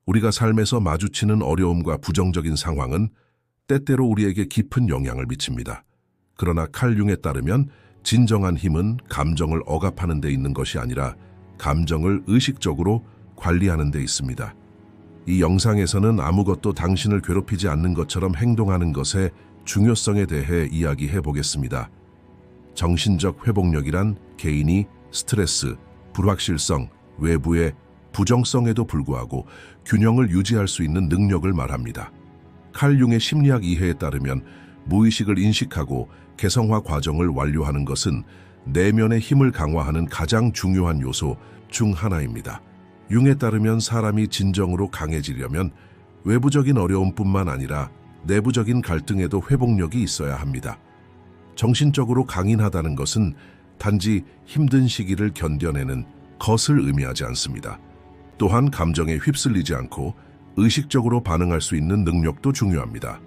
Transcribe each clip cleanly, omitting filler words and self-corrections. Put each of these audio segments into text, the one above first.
우리가 삶에서 마주치는 어려움과 부정적인 상황은 때때로 우리에게 깊은 영향을 미칩니다. 그러나 칼 융에 따르면 진정한 힘은 감정을 억압하는 데 있는 것이 아니라 감정을 의식적으로 관리하는 데 있습니다. 이 영상에서는 아무것도 당신을 괴롭히지 않는 것처럼 행동하는 것의 중요성에 대해 이야기해 보겠습니다. 정신적 회복력이란 개인이 스트레스, 불확실성, 외부의 부정성에도 불구하고 균형을 유지할 수 있는 능력을 말합니다. 칼 융의 심리학 이해에 따르면 무의식을 인식하고 개성화 과정을 완료하는 것은 내면의 힘을 강화하는 가장 중요한 요소 중 하나입니다. 융에 따르면 사람이 진정으로 강해지려면 외부적인 어려움뿐만 아니라 내부적인 갈등에도 회복력이 있어야 합니다. 정신적으로 강인하다는 것은 단지 힘든 시기를 견뎌내는 것을 의미하지 않습니다. 또한 감정에 휩쓸리지 않고 의식적으로 반응할 수 있는 능력도 중요합니다.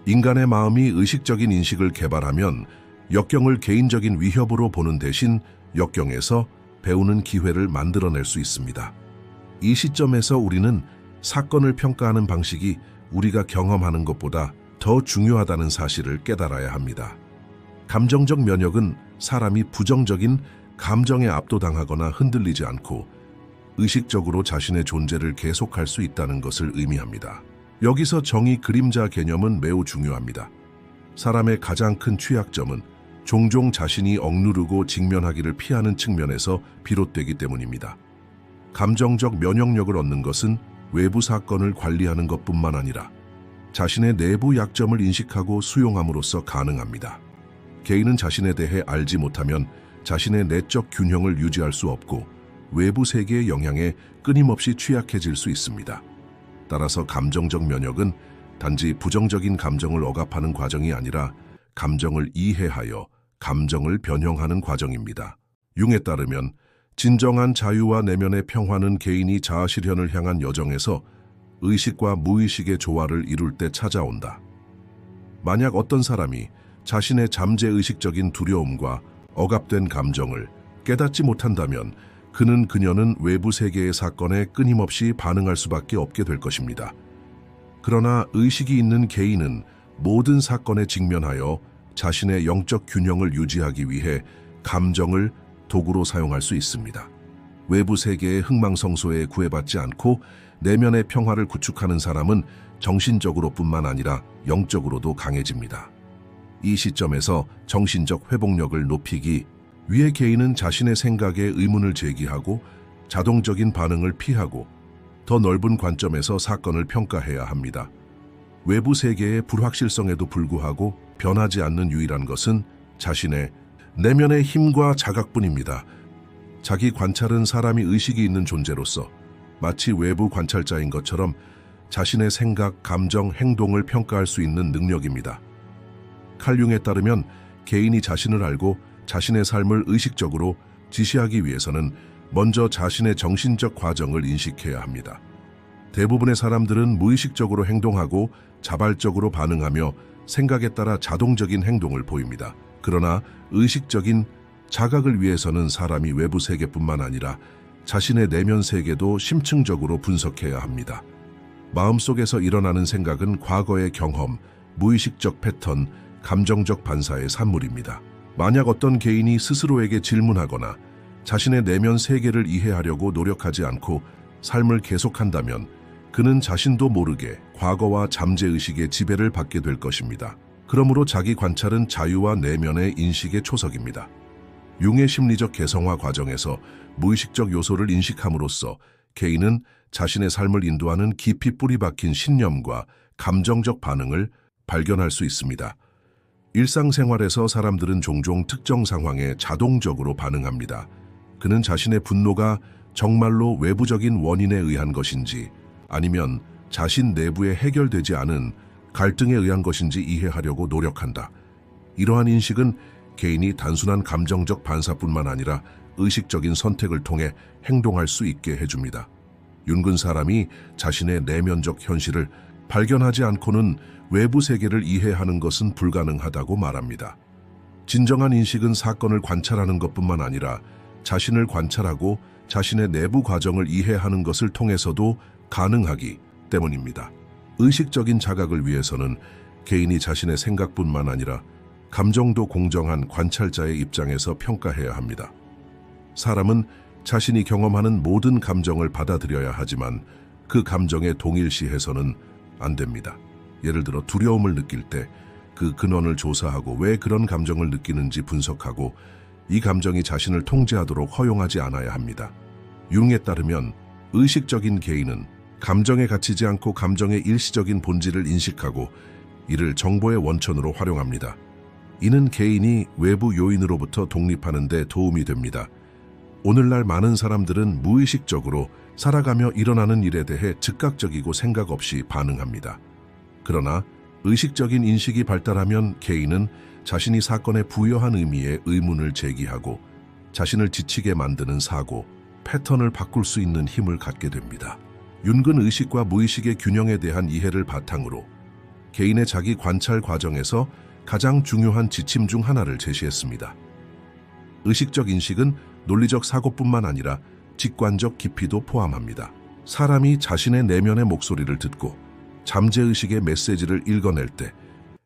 인간의 마음이 의식적인 인식을 개발하면 역경을 개인적인 위협으로 보는 대신 역경에서 배우는 기회를 만들어낼 수 있습니다. 이 시점에서 우리는 사건을 평가하는 방식이 우리가 경험하는 것보다 더 중요하다는 사실을 깨달아야 합니다. 감정적 면역은 사람이 부정적인 감정에 압도당하거나 흔들리지 않고 의식적으로 자신의 존재를 계속할 수 있다는 것을 의미합니다. 여기서 정의 그림자 개념은 매우 중요합니다. 사람의 가장 큰 취약점은 종종 자신이 억누르고 직면하기를 피하는 측면에서 비롯되기 때문입니다. 감정적 면역력을 얻는 것은 외부 사건을 관리하는 것뿐만 아니라 자신의 내부 약점을 인식하고 수용함으로써 가능합니다. 개인은 자신에 대해 알지 못하면 자신의 내적 균형을 유지할 수 없고 외부 세계의 영향에 끊임없이 취약해질 수 있습니다. 따라서 감정적 면역은 단지 부정적인 감정을 억압하는 과정이 아니라 감정을 이해하여 감정을 변형하는 과정입니다. 융에 따르면 진정한 자유와 내면의 평화는 개인이 자아실현을 향한 여정에서 의식과 무의식의 조화를 이룰 때 찾아온다. 만약 어떤 사람이 자신의 잠재의식적인 두려움과 억압된 감정을 깨닫지 못한다면 그녀는 외부 세계의 사건에 끊임없이 반응할 수밖에 없게 될 것입니다. 그러나 의식이 있는 개인은 모든 사건에 직면하여 자신의 영적 균형을 유지하기 위해 감정을 도구로 사용할 수 있습니다. 외부 세계의 흥망성쇠에 구애받지 않고 내면의 평화를 구축하는 사람은 정신적으로뿐만 아니라 영적으로도 강해집니다. 이 시점에서 정신적 회복력을 높이기 위해 개인은 자신의 생각에 의문을 제기하고 자동적인 반응을 피하고 더 넓은 관점에서 사건을 평가해야 합니다. 외부 세계의 불확실성에도 불구하고 변하지 않는 유일한 것은 자신의 내면의 힘과 자각뿐입니다. 자기 관찰은 사람이 의식이 있는 존재로서 마치 외부 관찰자인 것처럼 자신의 생각, 감정, 행동을 평가할 수 있는 능력입니다. 칼 융에 따르면 개인이 자신을 알고 자신의 삶을 의식적으로 지시하기 위해서는 먼저 자신의 정신적 과정을 인식해야 합니다. 대부분의 사람들은 무의식적으로 행동하고 자발적으로 반응하며 생각에 따라 자동적인 행동을 보입니다. 그러나 의식적인 자각을 위해서는 사람이 외부 세계뿐만 아니라 자신의 내면 세계도 심층적으로 분석해야 합니다. 마음속에서 일어나는 생각은 과거의 경험, 무의식적 패턴, 감정적 반사의 산물입니다. 만약 어떤 개인이 스스로에게 질문하거나 자신의 내면 세계를 이해하려고 노력하지 않고 삶을 계속한다면 그는 자신도 모르게 과거와 잠재의식의 지배를 받게 될 것입니다. 그러므로 자기 관찰은 자유와 내면의 인식의 초석입니다. 융의 심리적 개성화 과정에서 무의식적 요소를 인식함으로써 개인은 자신의 삶을 인도하는 깊이 뿌리 박힌 신념과 감정적 반응을 발견할 수 있습니다. 일상생활에서 사람들은 종종 특정 상황에 자동적으로 반응합니다. 그는 자신의 분노가 정말로 외부적인 원인에 의한 것인지 아니면 자신 내부에 해결되지 않은 갈등에 의한 것인지 이해하려고 노력한다. 이러한 인식은 개인이 단순한 감정적 반사뿐만 아니라 의식적인 선택을 통해 행동할 수 있게 해줍니다. 윤근 사람이 자신의 내면적 현실을 발견하지 않고는 외부 세계를 이해하는 것은 불가능하다고 말합니다. 진정한 인식은 사건을 관찰하는 것뿐만 아니라 자신을 관찰하고 자신의 내부 과정을 이해하는 것을 통해서도 가능하기 때문입니다. 의식적인 자각을 위해서는 개인이 자신의 생각뿐만 아니라 감정도 공정한 관찰자의 입장에서 평가해야 합니다. 사람은 자신이 경험하는 모든 감정을 받아들여야 하지만 그 감정에 동일시해서는 안 됩니다. 예를 들어 두려움을 느낄 때 그 근원을 조사하고 왜 그런 감정을 느끼는지 분석하고 이 감정이 자신을 통제하도록 허용하지 않아야 합니다. 융에 따르면 의식적인 개인은 감정에 갇히지 않고 감정의 일시적인 본질을 인식하고 이를 정보의 원천으로 활용합니다. 이는 개인이 외부 요인으로부터 독립하는 데 도움이 됩니다. 오늘날 많은 사람들은 무의식적으로 살아가며 일어나는 일에 대해 즉각적이고 생각 없이 반응합니다. 그러나 의식적인 인식이 발달하면 개인은 자신이 사건에 부여한 의미에 의문을 제기하고 자신을 지치게 만드는 사고, 패턴을 바꿀 수 있는 힘을 갖게 됩니다. 윤근 의식과 무의식의 균형에 대한 이해를 바탕으로 개인의 자기 관찰 과정에서 가장 중요한 지침 중 하나를 제시했습니다. 의식적 인식은 논리적 사고뿐만 아니라 직관적 깊이도 포함합니다. 사람이 자신의 내면의 목소리를 듣고 잠재의식의 메시지를 읽어낼 때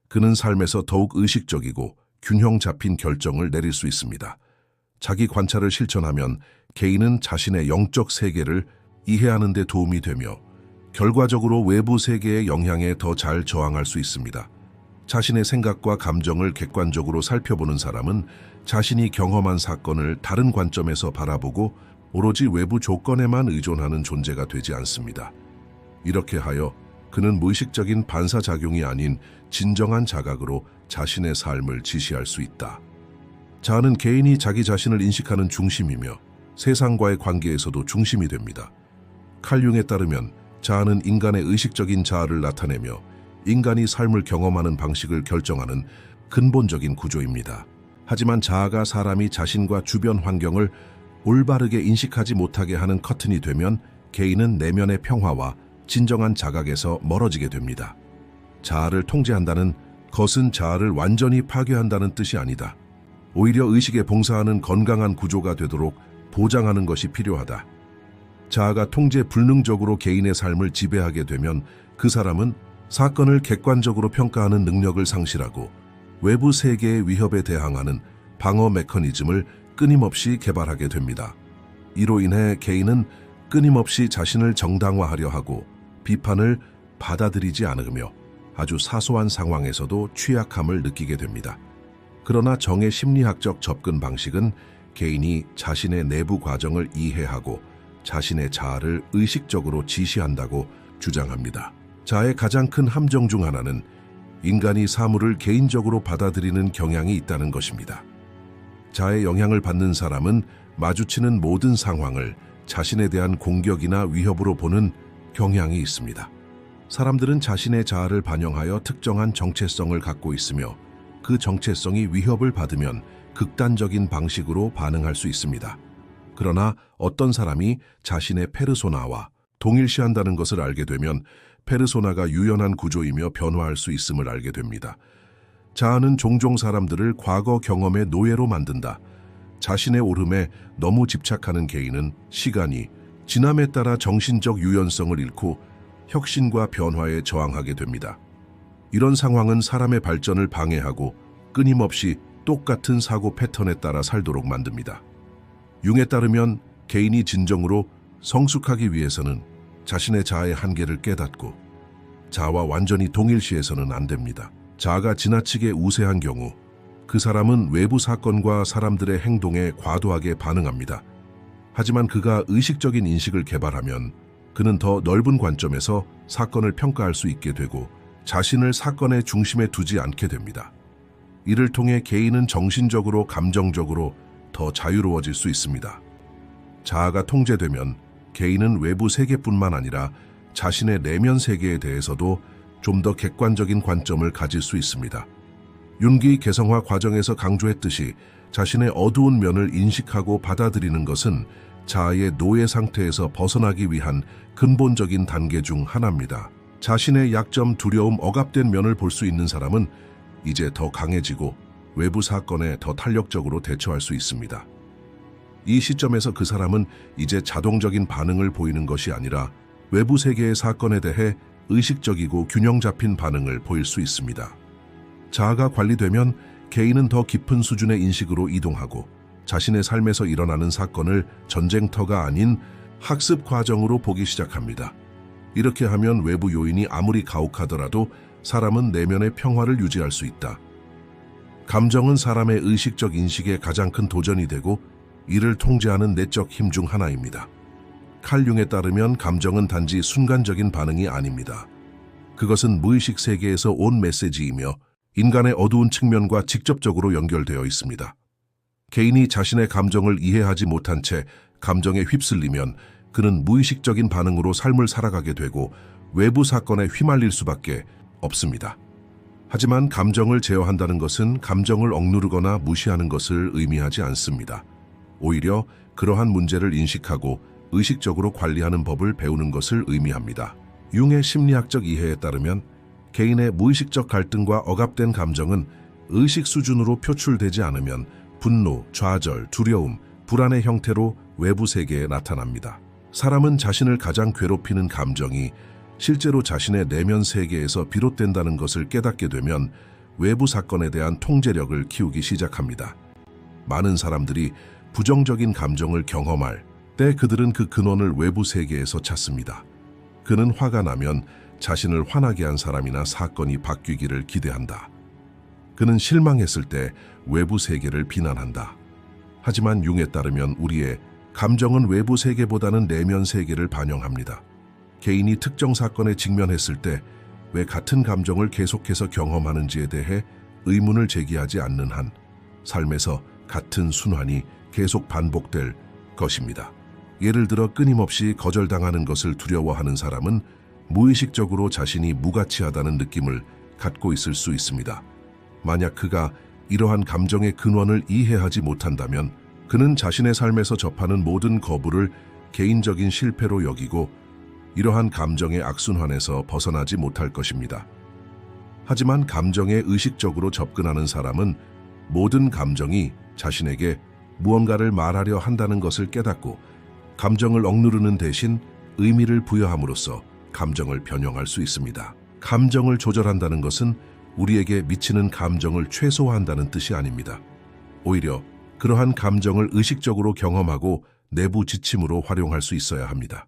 그는 삶에서 더욱 의식적이고 균형 잡힌 결정을 내릴 수 있습니다. 자기 관찰을 실천하면 개인은 자신의 영적 세계를 이해하는 데 도움이 되며 결과적으로 외부 세계의 영향에 더 잘 저항할 수 있습니다. 자신의 생각과 감정을 객관적으로 살펴보는 사람은 자신이 경험한 사건을 다른 관점에서 바라보고 오로지 외부 조건에만 의존하는 존재가 되지 않습니다. 이렇게 하여 그는 무의식적인 반사작용이 아닌 진정한 자각으로 자신의 삶을 지시할 수 있다. 자아는 개인이 자기 자신을 인식하는 중심이며 세상과의 관계에서도 중심이 됩니다. 칼 융에 따르면 자아는 인간의 의식적인 자아를 나타내며 인간이 삶을 경험하는 방식을 결정하는 근본적인 구조입니다. 하지만 자아가 사람이 자신과 주변 환경을 올바르게 인식하지 못하게 하는 커튼이 되면 개인은 내면의 평화와 진정한 자각에서 멀어지게 됩니다. 자아를 통제한다는 것은 자아를 완전히 파괴한다는 뜻이 아니다. 오히려 의식에 봉사하는 건강한 구조가 되도록 보장하는 것이 필요하다. 자아가 통제 불능적으로 개인의 삶을 지배하게 되면 그 사람은 사건을 객관적으로 평가하는 능력을 상실하고 외부 세계의 위협에 대항하는 방어 메커니즘을 끊임없이 개발하게 됩니다. 이로 인해 개인은 끊임없이 자신을 정당화하려 하고 비판을 받아들이지 않으며 아주 사소한 상황에서도 취약함을 느끼게 됩니다. 그러나 정의 심리학적 접근 방식은 개인이 자신의 내부 과정을 이해하고 자신의 자아를 의식적으로 지시한다고 주장합니다. 자아의 가장 큰 함정 중 하나는 인간이 사물을 개인적으로 받아들이는 경향이 있다는 것입니다. 자아의 영향을 받는 사람은 마주치는 모든 상황을 자신에 대한 공격이나 위협으로 보는 경향이 있습니다. 사람들은 자신의 자아를 반영하여 특정한 정체성을 갖고 있으며 그 정체성이 위협을 받으면 극단적인 방식으로 반응할 수 있습니다. 그러나 어떤 사람이 자신의 페르소나와 동일시한다는 것을 알게 되면 페르소나가 유연한 구조이며 변화할 수 있음을 알게 됩니다. 자아는 종종 사람들을 과거 경험의 노예로 만든다. 자신의 오름에 너무 집착하는 개인은 시간이 지남에 따라 정신적 유연성을 잃고 혁신과 변화에 저항하게 됩니다. 이런 상황은 사람의 발전을 방해하고 끊임없이 똑같은 사고 패턴에 따라 살도록 만듭니다. 융에 따르면 개인이 진정으로 성숙하기 위해서는 자신의 자아의 한계를 깨닫고 자아와 완전히 동일시해서는 안 됩니다. 자아가 지나치게 우세한 경우 그 사람은 외부 사건과 사람들의 행동에 과도하게 반응합니다. 하지만 그가 의식적인 인식을 개발하면 그는 더 넓은 관점에서 사건을 평가할 수 있게 되고 자신을 사건의 중심에 두지 않게 됩니다. 이를 통해 개인은 정신적으로 감정적으로 더 자유로워질 수 있습니다. 자아가 통제되면 개인은 외부 세계뿐만 아니라 자신의 내면 세계에 대해서도 좀 더 객관적인 관점을 가질 수 있습니다. 윤기 개성화 과정에서 강조했듯이 자신의 어두운 면을 인식하고 받아들이는 것은 자아의 노예 상태에서 벗어나기 위한 근본적인 단계 중 하나입니다. 자신의 약점, 두려움, 억압된 면을 볼 수 있는 사람은 이제 더 강해지고 외부 사건에 더 탄력적으로 대처할 수 있습니다. 이 시점에서 그 사람은 이제 자동적인 반응을 보이는 것이 아니라 외부 세계의 사건에 대해 의식적이고 균형 잡힌 반응을 보일 수 있습니다. 자아가 관리되면 개인은 더 깊은 수준의 인식으로 이동하고 자신의 삶에서 일어나는 사건을 전쟁터가 아닌 학습 과정으로 보기 시작합니다. 이렇게 하면 외부 요인이 아무리 가혹하더라도 사람은 내면의 평화를 유지할 수 있다. 감정은 사람의 의식적 인식의 가장 큰 도전이 되고 이를 통제하는 내적 힘 중 하나입니다. 칼 융에 따르면 감정은 단지 순간적인 반응이 아닙니다. 그것은 무의식 세계에서 온 메시지이며 인간의 어두운 측면과 직접적으로 연결되어 있습니다. 개인이 자신의 감정을 이해하지 못한 채 감정에 휩쓸리면 그는 무의식적인 반응으로 삶을 살아가게 되고 외부 사건에 휘말릴 수밖에 없습니다. 하지만 감정을 제어한다는 것은 감정을 억누르거나 무시하는 것을 의미하지 않습니다. 오히려 그러한 문제를 인식하고 의식적으로 관리하는 법을 배우는 것을 의미합니다. 융의 심리학적 이해에 따르면 개인의 무의식적 갈등과 억압된 감정은 의식 수준으로 표출되지 않으면 분노, 좌절, 두려움, 불안의 형태로 외부 세계에 나타납니다. 사람은 자신을 가장 괴롭히는 감정이 실제로 자신의 내면 세계에서 비롯된다는 것을 깨닫게 되면 외부 사건에 대한 통제력을 키우기 시작합니다. 많은 사람들이 부정적인 감정을 경험할 때 그들은 그 근원을 외부 세계에서 찾습니다. 그는 화가 나면 자신을 화나게 한 사람이나 사건이 바뀌기를 기대한다. 그는 실망했을 때 외부 세계를 비난한다. 하지만 융에 따르면 우리의 감정은 외부 세계보다는 내면 세계를 반영합니다. 개인이 특정 사건에 직면했을 때 왜 같은 감정을 계속해서 경험하는지에 대해 의문을 제기하지 않는 한 삶에서 같은 순환이 계속 반복될 것입니다. 예를 들어 끊임없이 거절당하는 것을 두려워하는 사람은 무의식적으로 자신이 무가치하다는 느낌을 갖고 있을 수 있습니다. 만약 그가 이러한 감정의 근원을 이해하지 못한다면 그는 자신의 삶에서 접하는 모든 거부를 개인적인 실패로 여기고 이러한 감정의 악순환에서 벗어나지 못할 것입니다. 하지만 감정에 의식적으로 접근하는 사람은 모든 감정이 자신에게 무언가를 말하려 한다는 것을 깨닫고 감정을 억누르는 대신 의미를 부여함으로써 감정을 변형할 수 있습니다. 감정을 조절한다는 것은 우리에게 미치는 감정을 최소화한다는 뜻이 아닙니다. 오히려 그러한 감정을 의식적으로 경험하고 내부 지침으로 활용할 수 있어야 합니다.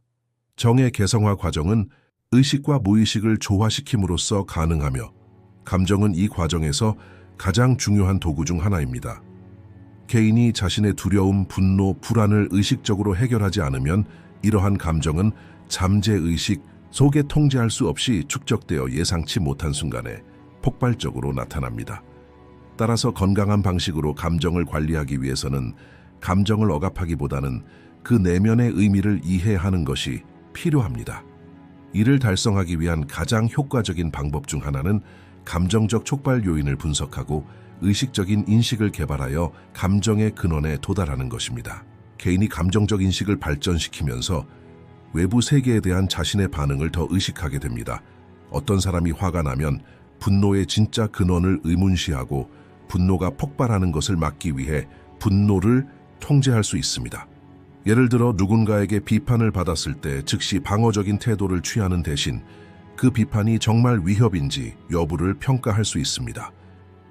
정의 개성화 과정은 의식과 무의식을 조화시킴으로써 가능하며 감정은 이 과정에서 가장 중요한 도구 중 하나입니다. 개인이 자신의 두려움, 분노, 불안을 의식적으로 해결하지 않으면 이러한 감정은 잠재의식 속에 통제할 수 없이 축적되어 예상치 못한 순간에 폭발적으로 나타납니다. 따라서 건강한 방식으로 감정을 관리하기 위해서는 감정을 억압하기보다는 그 내면의 의미를 이해하는 것이 필요합니다. 이를 달성하기 위한 가장 효과적인 방법 중 하나는 감정적 촉발 요인을 분석하고 의식적인 인식을 개발하여 감정의 근원에 도달하는 것입니다. 개인이 감정적 인식을 발전시키면서 외부 세계에 대한 자신의 반응을 더 의식하게 됩니다. 어떤 사람이 화가 나면 분노의 진짜 근원을 의문시하고 분노가 폭발하는 것을 막기 위해 분노를 통제할 수 있습니다. 예를 들어 누군가에게 비판을 받았을 때 즉시 방어적인 태도를 취하는 대신 그 비판이 정말 위협인지 여부를 평가할 수 있습니다.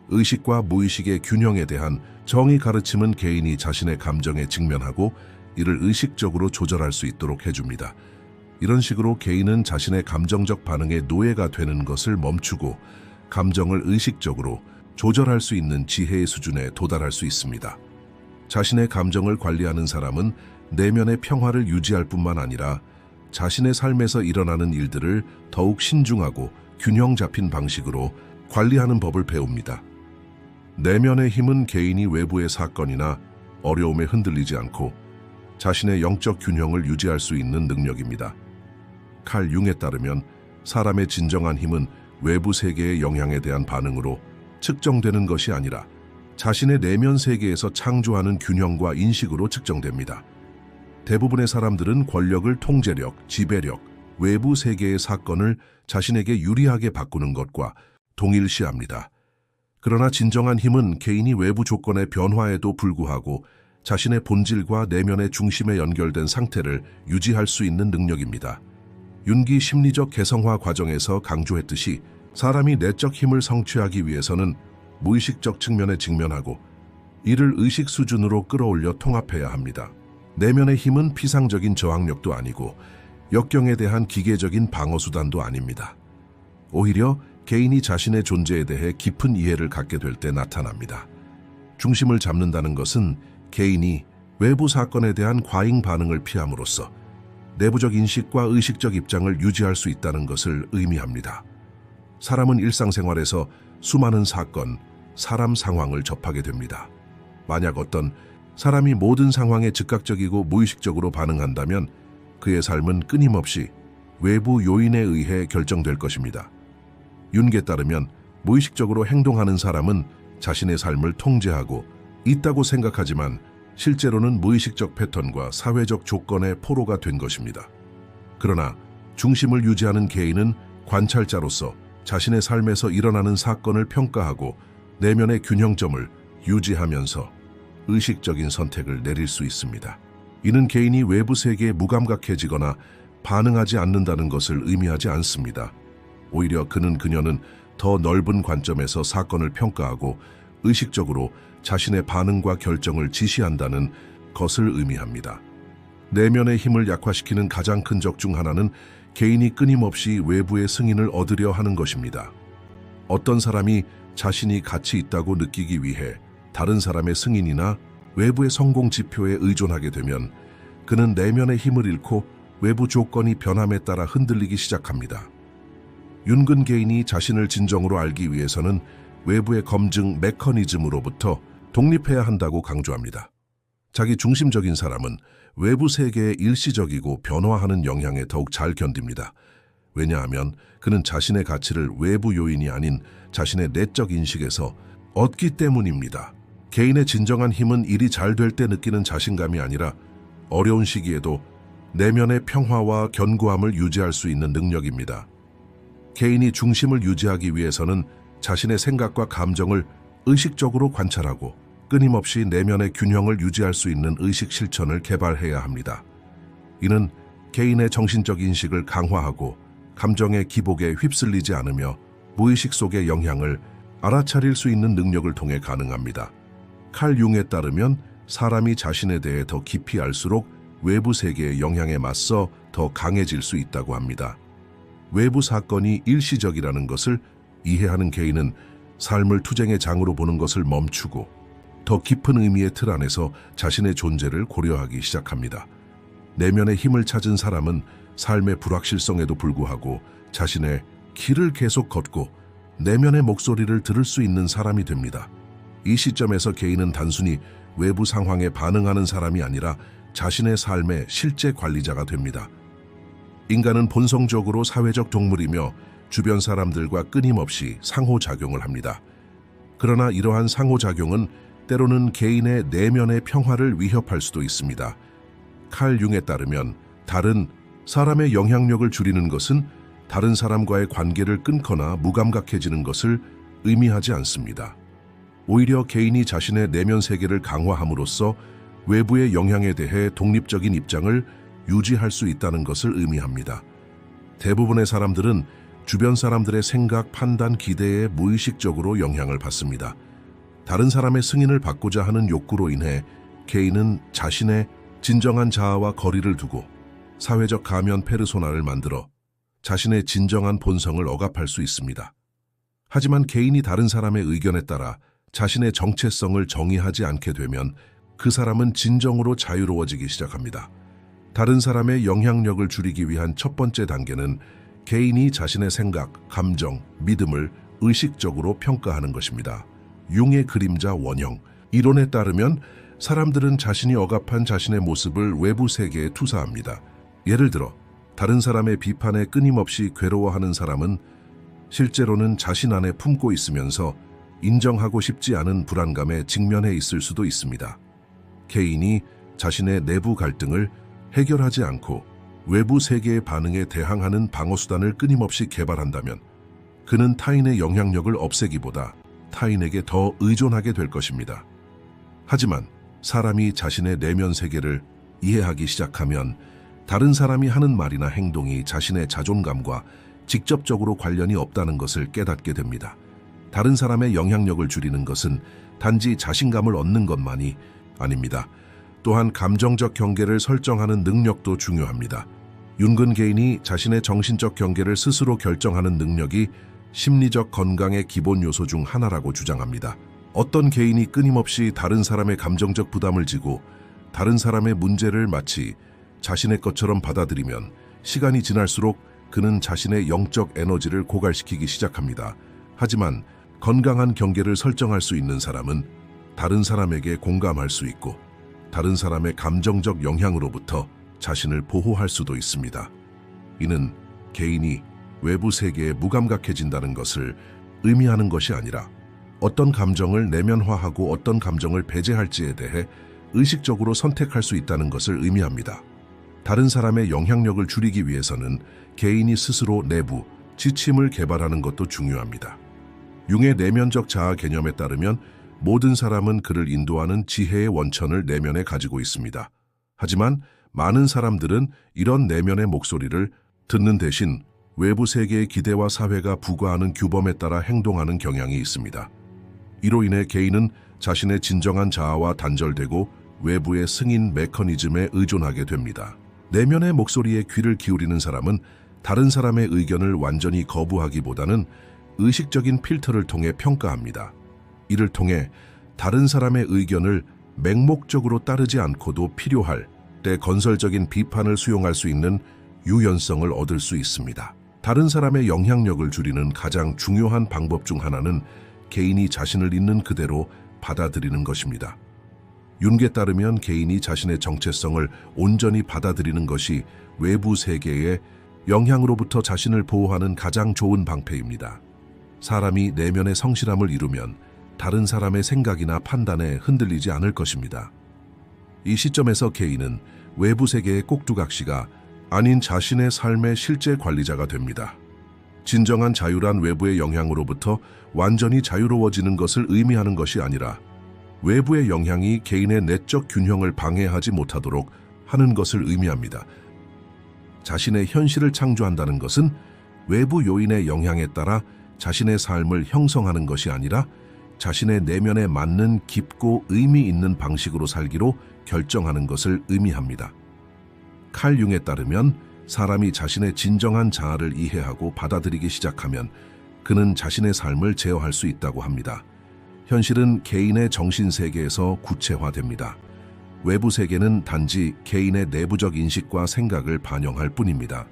의식과 무의식의 균형에 대한 정의 가르침은 개인이 자신의 감정에 직면하고 이를 의식적으로 조절할 수 있도록 해줍니다. 이런 식으로 개인은 자신의 감정적 반응의 노예가 되는 것을 멈추고 감정을 의식적으로 조절할 수 있는 지혜의 수준에 도달할 수 있습니다. 자신의 감정을 관리하는 사람은 내면의 평화를 유지할 뿐만 아니라 자신의 삶에서 일어나는 일들을 더욱 신중하고 균형 잡힌 방식으로 관리하는 법을 배웁니다. 내면의 힘은 개인이 외부의 사건이나 어려움에 흔들리지 않고 자신의 영적 균형을 유지할 수 있는 능력입니다. 칼 융에 따르면 사람의 진정한 힘은 외부 세계의 영향에 대한 반응으로 측정되는 것이 아니라 자신의 내면 세계에서 창조하는 균형과 인식으로 측정됩니다. 대부분의 사람들은 권력을 통제력, 지배력, 외부 세계의 사건을 자신에게 유리하게 바꾸는 것과 동일시합니다. 그러나 진정한 힘은 개인이 외부 조건의 변화에도 불구하고 자신의 본질과 내면의 중심에 연결된 상태를 유지할 수 있는 능력입니다. 윤기 심리적 개성화 과정에서 강조했듯이 사람이 내적 힘을 성취하기 위해서는 무의식적 측면에 직면하고 이를 의식 수준으로 끌어올려 통합해야 합니다. 내면의 힘은 피상적인 저항력도 아니고 역경에 대한 기계적인 방어수단도 아닙니다. 오히려 개인이 자신의 존재에 대해 깊은 이해를 갖게 될 때 나타납니다. 중심을 잡는다는 것은 개인이 외부 사건에 대한 과잉 반응을 피함으로써 내부적 인식과 의식적 입장을 유지할 수 있다는 것을 의미합니다. 사람은 일상생활에서 수많은 사건, 사람 상황을 접하게 됩니다. 만약 어떤 사람이 모든 상황에 즉각적이고 무의식적으로 반응한다면 그의 삶은 끊임없이 외부 요인에 의해 결정될 것입니다. 윤기에 따르면 무의식적으로 행동하는 사람은 자신의 삶을 통제하고 있다고 생각하지만 실제로는 무의식적 패턴과 사회적 조건의 포로가 된 것입니다. 그러나 중심을 유지하는 개인은 관찰자로서 자신의 삶에서 일어나는 사건을 평가하고 내면의 균형점을 유지하면서 의식적인 선택을 내릴 수 있습니다. 이는 개인이 외부 세계에 무감각해지거나 반응하지 않는다는 것을 의미하지 않습니다. 오히려 그녀는 더 넓은 관점에서 사건을 평가하고 의식적으로 자신의 반응과 결정을 지시한다는 것을 의미합니다. 내면의 힘을 약화시키는 가장 큰 적 중 하나는 개인이 끊임없이 외부의 승인을 얻으려 하는 것입니다. 어떤 사람이 자신이 가치 있다고 느끼기 위해 다른 사람의 승인이나 외부의 성공 지표에 의존하게 되면 그는 내면의 힘을 잃고 외부 조건이 변함에 따라 흔들리기 시작합니다. 윤근 개인이 자신을 진정으로 알기 위해서는 외부의 검증 메커니즘으로부터 독립해야 한다고 강조합니다. 자기 중심적인 사람은 외부 세계의 일시적이고 변화하는 영향에 더욱 잘 견딥니다. 왜냐하면 그는 자신의 가치를 외부 요인이 아닌 자신의 내적 인식에서 얻기 때문입니다. 개인의 진정한 힘은 일이 잘 될 때 느끼는 자신감이 아니라 어려운 시기에도 내면의 평화와 견고함을 유지할 수 있는 능력입니다. 개인이 중심을 유지하기 위해서는 자신의 생각과 감정을 의식적으로 관찰하고 끊임없이 내면의 균형을 유지할 수 있는 의식 실천을 개발해야 합니다. 이는 개인의 정신적 인식을 강화하고 감정의 기복에 휩쓸리지 않으며 무의식 속의 영향을 알아차릴 수 있는 능력을 통해 가능합니다. 칼 융에 따르면 사람이 자신에 대해 더 깊이 알수록 외부 세계의 영향에 맞서 더 강해질 수 있다고 합니다. 외부 사건이 일시적이라는 것을 이해하는 개인은 삶을 투쟁의 장으로 보는 것을 멈추고 더 깊은 의미의 틀 안에서 자신의 존재를 고려하기 시작합니다. 내면의 힘을 찾은 사람은 삶의 불확실성에도 불구하고 자신의 길을 계속 걷고 내면의 목소리를 들을 수 있는 사람이 됩니다. 이 시점에서 개인은 단순히 외부 상황에 반응하는 사람이 아니라 자신의 삶의 실제 관리자가 됩니다. 인간은 본성적으로 사회적 동물이며 주변 사람들과 끊임없이 상호작용을 합니다. 그러나 이러한 상호작용은 때로는 개인의 내면의 평화를 위협할 수도 있습니다. 칼 융에 따르면 다른 사람의 영향력을 줄이는 것은 다른 사람과의 관계를 끊거나 무감각해지는 것을 의미하지 않습니다. 오히려 개인이 자신의 내면 세계를 강화함으로써 외부의 영향에 대해 독립적인 입장을 유지할 수 있다는 것을 의미합니다. 대부분의 사람들은 주변 사람들의 생각, 판단, 기대에 무의식적으로 영향을 받습니다. 다른 사람의 승인을 받고자 하는 욕구로 인해 개인은 자신의 진정한 자아와 거리를 두고 사회적 가면 페르소나를 만들어 자신의 진정한 본성을 억압할 수 있습니다. 하지만 개인이 다른 사람의 의견에 따라 자신의 정체성을 정의하지 않게 되면 그 사람은 진정으로 자유로워지기 시작합니다. 다른 사람의 영향력을 줄이기 위한 첫 번째 단계는 개인이 자신의 생각, 감정, 믿음을 의식적으로 평가하는 것입니다. 융의 그림자 원형, 이론에 따르면 사람들은 자신이 억압한 자신의 모습을 외부 세계에 투사합니다. 예를 들어 다른 사람의 비판에 끊임없이 괴로워하는 사람은 실제로는 자신 안에 품고 있으면서 인정하고 싶지 않은 불안감에 직면해 있을 수도 있습니다. 개인이 자신의 내부 갈등을 해결하지 않고 외부 세계의 반응에 대항하는 방어수단을 끊임없이 개발한다면 그는 타인의 영향력을 없애기보다 타인에게 더 의존하게 될 것입니다. 하지만 사람이 자신의 내면 세계를 이해하기 시작하면 다른 사람이 하는 말이나 행동이 자신의 자존감과 직접적으로 관련이 없다는 것을 깨닫게 됩니다. 다른 사람의 영향력을 줄이는 것은 단지 자신감을 얻는 것만이 아닙니다. 또한 감정적 경계를 설정하는 능력도 중요합니다. 윤근 개인이 자신의 정신적 경계를 스스로 결정하는 능력이 심리적 건강의 기본 요소 중 하나라고 주장합니다. 어떤 개인이 끊임없이 다른 사람의 감정적 부담을 지고 다른 사람의 문제를 마치 자신의 것처럼 받아들이면 시간이 지날수록 그는 자신의 영적 에너지를 고갈시키기 시작합니다. 하지만 건강한 경계를 설정할 수 있는 사람은 다른 사람에게 공감할 수 있고 다른 사람의 감정적 영향으로부터 자신을 보호할 수도 있습니다. 이는 개인이 외부 세계에 무감각해진다는 것을 의미하는 것이 아니라 어떤 감정을 내면화하고 어떤 감정을 배제할지에 대해 의식적으로 선택할 수 있다는 것을 의미합니다. 다른 사람의 영향력을 줄이기 위해서는 개인이 스스로 내부, 지침을 개발하는 것도 중요합니다. 융의 내면적 자아 개념에 따르면 모든 사람은 그를 인도하는 지혜의 원천을 내면에 가지고 있습니다. 하지만 많은 사람들은 이런 내면의 목소리를 듣는 대신 외부 세계의 기대와 사회가 부과하는 규범에 따라 행동하는 경향이 있습니다. 이로 인해 개인은 자신의 진정한 자아와 단절되고 외부의 승인 메커니즘에 의존하게 됩니다. 내면의 목소리에 귀를 기울이는 사람은 다른 사람의 의견을 완전히 거부하기보다는 의식적인 필터를 통해 평가합니다. 이를 통해 다른 사람의 의견을 맹목적으로 따르지 않고도 필요할 때 건설적인 비판을 수용할 수 있는 유연성을 얻을 수 있습니다. 다른 사람의 영향력을 줄이는 가장 중요한 방법 중 하나는 개인이 자신을 있는 그대로 받아들이는 것입니다. 윤게 따르면 개인이 자신의 정체성을 온전히 받아들이는 것이 외부 세계의 영향으로부터 자신을 보호하는 가장 좋은 방패입니다. 사람이 내면의 성실함을 이루면 다른 사람의 생각이나 판단에 흔들리지 않을 것입니다. 이 시점에서 개인은 외부 세계의 꼭두각시가 아닌 자신의 삶의 실제 관리자가 됩니다. 진정한 자유란 외부의 영향으로부터 완전히 자유로워지는 것을 의미하는 것이 아니라 외부의 영향이 개인의 내적 균형을 방해하지 못하도록 하는 것을 의미합니다. 자신의 현실을 창조한다는 것은 외부 요인의 영향에 따라 자신의 삶을 형성하는 것이 아니라 자신의 내면에 맞는 깊고 의미 있는 방식으로 살기로 결정하는 것을 의미합니다. 칼 융에 따르면 사람이 자신의 진정한 자아를 이해하고 받아들이기 시작하면 그는 자신의 삶을 제어할 수 있다고 합니다. 현실은 개인의 정신세계에서 구체화됩니다. 외부 세계는 단지 개인의 내부적 인식과 생각을 반영할 뿐입니다.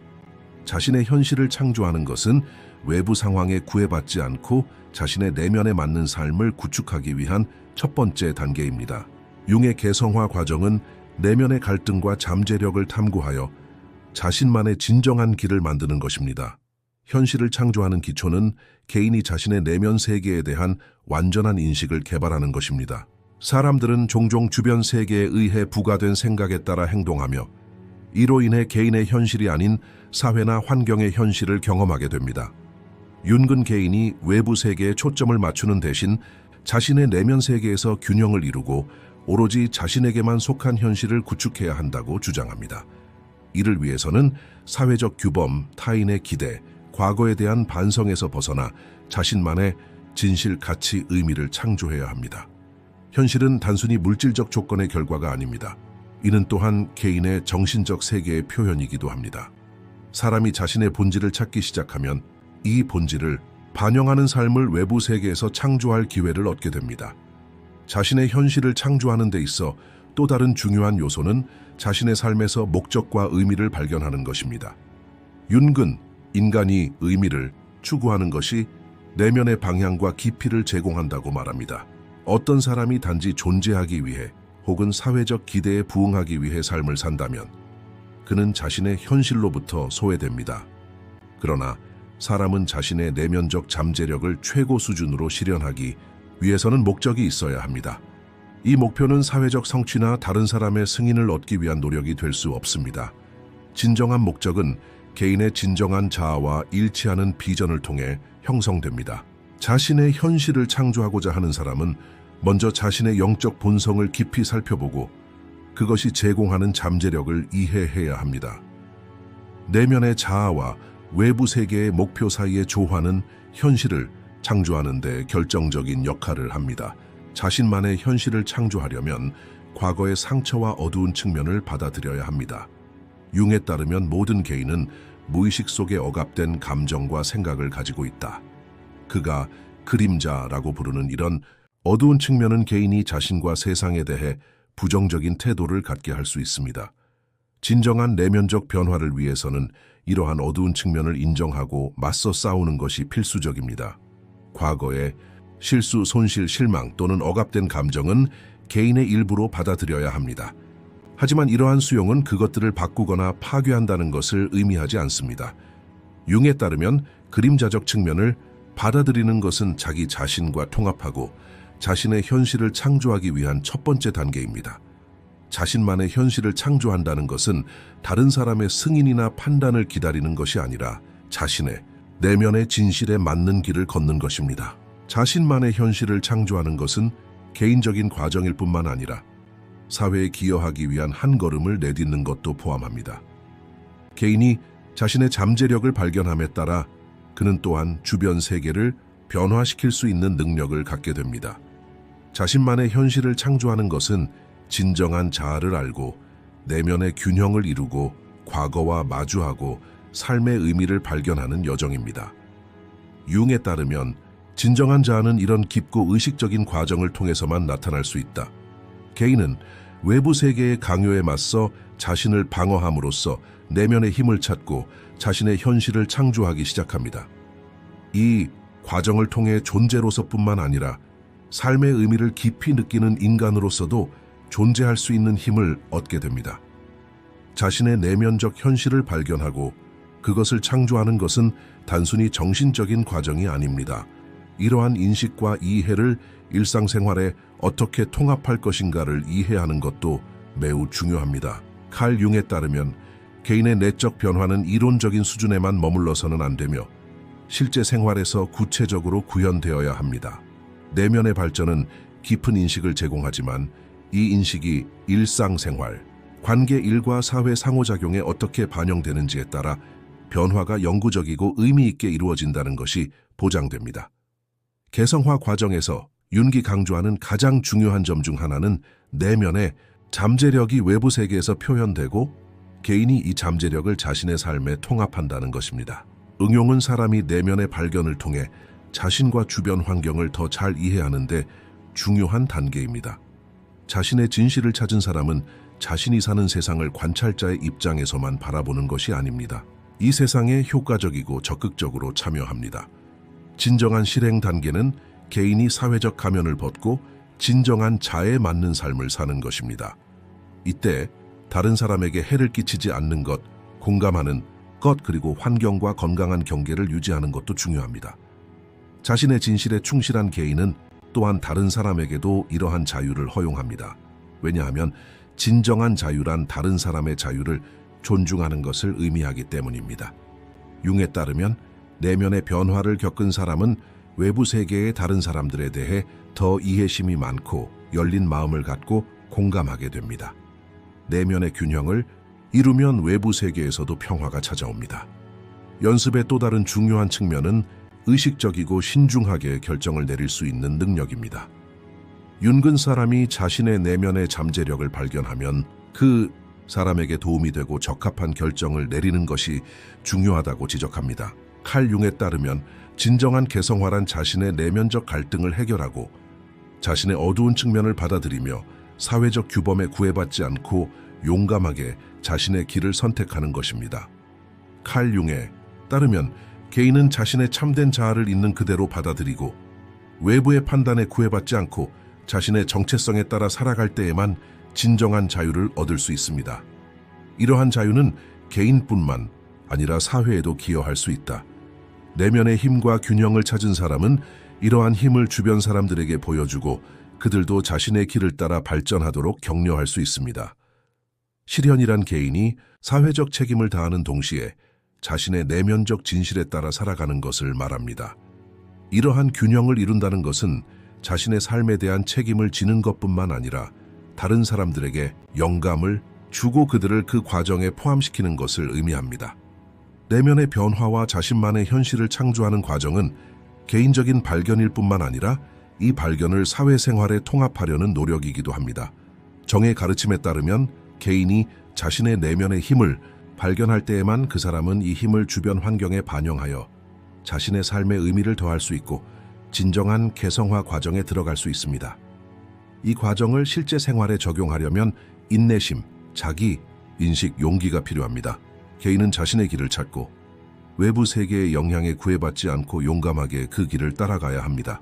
자신의 현실을 창조하는 것은 외부 상황에 구애받지 않고 자신의 내면에 맞는 삶을 구축하기 위한 첫 번째 단계입니다. 융의 개성화 과정은 내면의 갈등과 잠재력을 탐구하여 자신만의 진정한 길을 만드는 것입니다. 현실을 창조하는 기초는 개인이 자신의 내면 세계에 대한 완전한 인식을 개발하는 것입니다. 사람들은 종종 주변 세계에 의해 부과된 생각에 따라 행동하며 이로 인해 개인의 현실이 아닌 사회나 환경의 현실을 경험하게 됩니다. 윤근 개인이 외부 세계에 초점을 맞추는 대신 자신의 내면 세계에서 균형을 이루고 오로지 자신에게만 속한 현실을 구축해야 한다고 주장합니다. 이를 위해서는 사회적 규범, 타인의 기대, 과거에 대한 반성에서 벗어나 자신만의 진실, 가치, 의미를 창조해야 합니다. 현실은 단순히 물질적 조건의 결과가 아닙니다. 이는 또한 개인의 정신적 세계의 표현이기도 합니다. 사람이 자신의 본질을 찾기 시작하면 이 본질을 반영하는 삶을 외부 세계에서 창조할 기회를 얻게 됩니다. 자신의 현실을 창조하는 데 있어 또 다른 중요한 요소는 자신의 삶에서 목적과 의미를 발견하는 것입니다. 윤근, 인간이 의미를 추구하는 것이 내면의 방향과 깊이를 제공한다고 말합니다. 어떤 사람이 단지 존재하기 위해 혹은 사회적 기대에 부응하기 위해 삶을 산다면 그는 자신의 현실로부터 소외됩니다. 그러나 사람은 자신의 내면적 잠재력을 최고 수준으로 실현하기 위해서는 목적이 있어야 합니다. 이 목표는 사회적 성취나 다른 사람의 승인을 얻기 위한 노력이 될 수 없습니다. 진정한 목적은 개인의 진정한 자아와 일치하는 비전을 통해 형성됩니다. 자신의 현실을 창조하고자 하는 사람은 먼저 자신의 영적 본성을 깊이 살펴보고 그것이 제공하는 잠재력을 이해해야 합니다. 내면의 자아와 외부 세계의 목표 사이의 조화는 현실을 창조하는 데 결정적인 역할을 합니다. 자신만의 현실을 창조하려면 과거의 상처와 어두운 측면을 받아들여야 합니다. 융에 따르면 모든 개인은 무의식 속에 억압된 감정과 생각을 가지고 있다. 그가 그림자라고 부르는 이런 어두운 측면은 개인이 자신과 세상에 대해 부정적인 태도를 갖게 할 수 있습니다. 진정한 내면적 변화를 위해서는 이러한 어두운 측면을 인정하고 맞서 싸우는 것이 필수적입니다. 과거의 실수, 손실, 실망 또는 억압된 감정은 개인의 일부로 받아들여야 합니다. 하지만 이러한 수용은 그것들을 바꾸거나 파괴한다는 것을 의미하지 않습니다. 융에 따르면 그림자적 측면을 받아들이는 것은 자기 자신과 통합하고 자신의 현실을 창조하기 위한 첫 번째 단계입니다. 자신만의 현실을 창조한다는 것은 다른 사람의 승인이나 판단을 기다리는 것이 아니라 자신의 내면의 진실에 맞는 길을 걷는 것입니다. 자신만의 현실을 창조하는 것은 개인적인 과정일 뿐만 아니라 사회에 기여하기 위한 한 걸음을 내딛는 것도 포함합니다. 개인이 자신의 잠재력을 발견함에 따라 그는 또한 주변 세계를 변화시킬 수 있는 능력을 갖게 됩니다. 자신만의 현실을 창조하는 것은 진정한 자아를 알고 내면의 균형을 이루고 과거와 마주하고 삶의 의미를 발견하는 여정입니다. 융에 따르면 진정한 자아는 이런 깊고 의식적인 과정을 통해서만 나타날 수 있다. 개인은 외부 세계의 강요에 맞서 자신을 방어함으로써 내면의 힘을 찾고 자신의 현실을 창조하기 시작합니다. 이 과정을 통해 존재로서뿐만 아니라 삶의 의미를 깊이 느끼는 인간으로서도 존재할 수 있는 힘을 얻게 됩니다. 자신의 내면적 현실을 발견하고 그것을 창조하는 것은 단순히 정신적인 과정이 아닙니다. 이러한 인식과 이해를 일상생활에 어떻게 통합할 것인가를 이해하는 것도 매우 중요합니다. 칼 융에 따르면 개인의 내적 변화는 이론적인 수준에만 머물러서는 안 되며 실제 생활에서 구체적으로 구현되어야 합니다. 내면의 발전은 깊은 인식을 제공하지만 이 인식이 일상생활, 관계, 일과 사회 상호작용에 어떻게 반영되는지에 따라 변화가 영구적이고 의미 있게 이루어진다는 것이 보장됩니다. 개성화 과정에서 윤기 강조하는 가장 중요한 점 중 하나는 내면의 잠재력이 외부 세계에서 표현되고 개인이 이 잠재력을 자신의 삶에 통합한다는 것입니다. 응용은 사람이 내면의 발견을 통해 자신과 주변 환경을 더 잘 이해하는 데 중요한 단계입니다. 자신의 진실을 찾은 사람은 자신이 사는 세상을 관찰자의 입장에서만 바라보는 것이 아닙니다. 이 세상에 효과적이고 적극적으로 참여합니다. 진정한 실행 단계는 개인이 사회적 가면을 벗고 진정한 자에 맞는 삶을 사는 것입니다. 이때 다른 사람에게 해를 끼치지 않는 것, 공감하는 것, 그리고 환경과 건강한 경계를 유지하는 것도 중요합니다. 자신의 진실에 충실한 개인은 또한 다른 사람에게도 이러한 자유를 허용합니다. 왜냐하면 진정한 자유란 다른 사람의 자유를 존중하는 것을 의미하기 때문입니다. 융에 따르면 내면의 변화를 겪은 사람은 외부 세계의 다른 사람들에 대해 더 이해심이 많고 열린 마음을 갖고 공감하게 됩니다. 내면의 균형을 이루면 외부 세계에서도 평화가 찾아옵니다. 연습의 또 다른 중요한 측면은 의식적이고 신중하게 결정을 내릴 수 있는 능력입니다. 윤근 사람이 자신의 내면의 잠재력을 발견하면 그 사람에게 도움이 되고 적합한 결정을 내리는 것이 중요하다고 지적합니다. 칼 융에 따르면 진정한 개성화란 자신의 내면적 갈등을 해결하고 자신의 어두운 측면을 받아들이며 사회적 규범에 구애받지 않고 용감하게 자신의 길을 선택하는 것입니다. 칼 융에 따르면 개인은 자신의 참된 자아를 있는 그대로 받아들이고 외부의 판단에 구애받지 않고 자신의 정체성에 따라 살아갈 때에만 진정한 자유를 얻을 수 있습니다. 이러한 자유는 개인뿐만 아니라 사회에도 기여할 수 있다. 내면의 힘과 균형을 찾은 사람은 이러한 힘을 주변 사람들에게 보여주고 그들도 자신의 길을 따라 발전하도록 격려할 수 있습니다. 실현이란 개인이 사회적 책임을 다하는 동시에 자신의 내면적 진실에 따라 살아가는 것을 말합니다. 이러한 균형을 이룬다는 것은 자신의 삶에 대한 책임을 지는 것뿐만 아니라 다른 사람들에게 영감을 주고 그들을 그 과정에 포함시키는 것을 의미합니다. 내면의 변화와 자신만의 현실을 창조하는 과정은 개인적인 발견일 뿐만 아니라 이 발견을 사회생활에 통합하려는 노력이기도 합니다. 정의 가르침에 따르면 개인이 자신의 내면의 힘을 발견할 때에만 그 사람은 이 힘을 주변 환경에 반영하여 자신의 삶의 의미를 더할 수 있고 진정한 개성화 과정에 들어갈 수 있습니다. 이 과정을 실제 생활에 적용하려면 인내심, 자기, 인식, 용기가 필요합니다. 개인은 자신의 길을 찾고 외부 세계의 영향에 구애받지 않고 용감하게 그 길을 따라가야 합니다.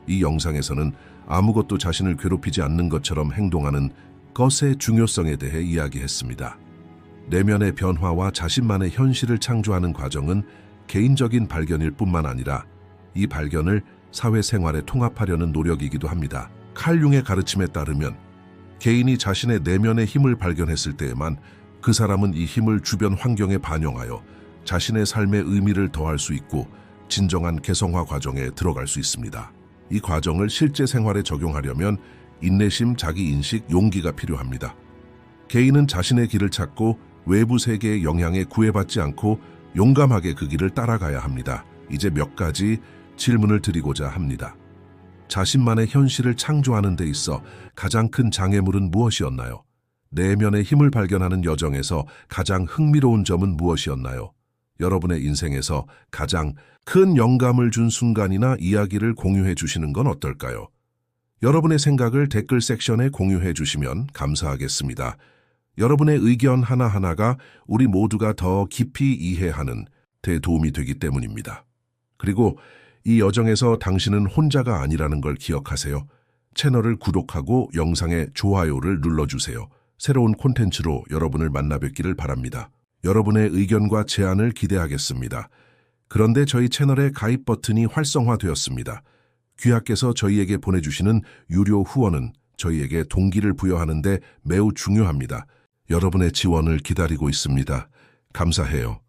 이 영상에서는 아무것도 자신을 괴롭히지 않는 것처럼 행동하는 것의 중요성에 대해 이야기했습니다. 내면의 변화와 자신만의 현실을 창조하는 과정은 개인적인 발견일 뿐만 아니라 이 발견을 사회생활에 통합하려는 노력이기도 합니다. 칼 융의 가르침에 따르면 개인이 자신의 내면의 힘을 발견했을 때에만 그 사람은 이 힘을 주변 환경에 반영하여 자신의 삶의 의미를 더할 수 있고 진정한 개성화 과정에 들어갈 수 있습니다. 이 과정을 실제 생활에 적용하려면 인내심, 자기인식, 용기가 필요합니다. 개인은 자신의 길을 찾고 외부 세계의 영향에 구애받지 않고 용감하게 그 길을 따라가야 합니다. 이제 몇 가지 질문을 드리고자 합니다. 자신만의 현실을 창조하는 데 있어 가장 큰 장애물은 무엇이었나요? 내면의 힘을 발견하는 여정에서 가장 흥미로운 점은 무엇이었나요? 여러분의 인생에서 가장 큰 영감을 준 순간이나 이야기를 공유해 주시는 건 어떨까요? 여러분의 생각을 댓글 섹션에 공유해 주시면 감사하겠습니다. 여러분의 의견 하나하나가 우리 모두가 더 깊이 이해하는 데 도움이 되기 때문입니다. 그리고 이 여정에서 당신은 혼자가 아니라는 걸 기억하세요. 채널을 구독하고 영상에 좋아요를 눌러주세요. 새로운 콘텐츠로 여러분을 만나 뵙기를 바랍니다. 여러분의 의견과 제안을 기대하겠습니다. 그런데 저희 채널의 가입 버튼이 활성화되었습니다. 귀하께서 저희에게 보내주시는 유료 후원은 저희에게 동기를 부여하는 데 매우 중요합니다. 여러분의 지원을 기다리고 있습니다. 감사해요.